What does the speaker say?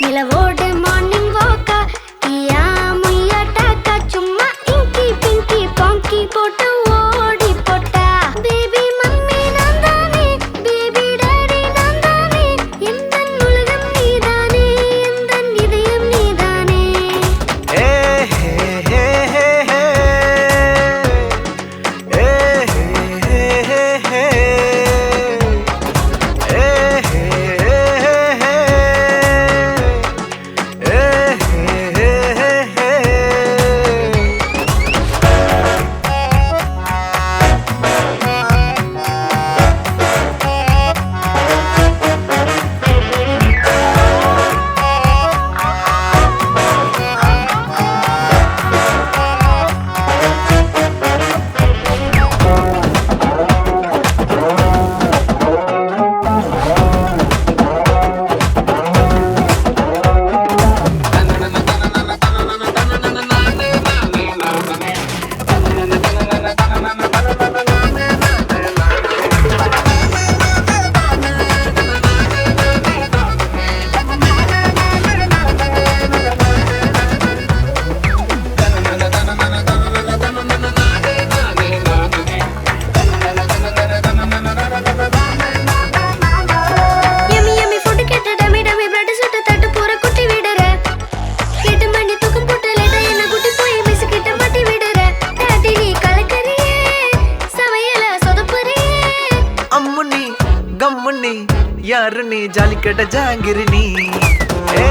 நிலவோடு morning வாக்கா ஈயா முய்யா டாக்கா சும்மா இங்கி பிங்கி பாங்கி போட்டு ஓடி போட்டா பேபி மம்மி நான் தானே பேபி டாடி நான் தானே எந்தன் உலகம் நீதானே எந்தன் இதயம் நீதானே ஏ ஹே ஹே ஹே ஹே ஏ ஹே ஹே ஹே ஏ ஹே ஹே ஹே யம்மி யம்மி ஃபுட் கேட்ட டமி டமி பிரெட் சுட்டு தட்டு பூர குட்டி விடுற 8 மணி தூக்கம் போட்டு லேட்டா என்ன குட்டி போய் மிஸ் கிட்ட மாட்டி விடுற டாடி நீ கலக்கறியே சமையல சொதப்புறியே அம்முனி கம்முனி யாரு நீ ஜாலி கட்ட ஜாங்கிரி நீ ஏ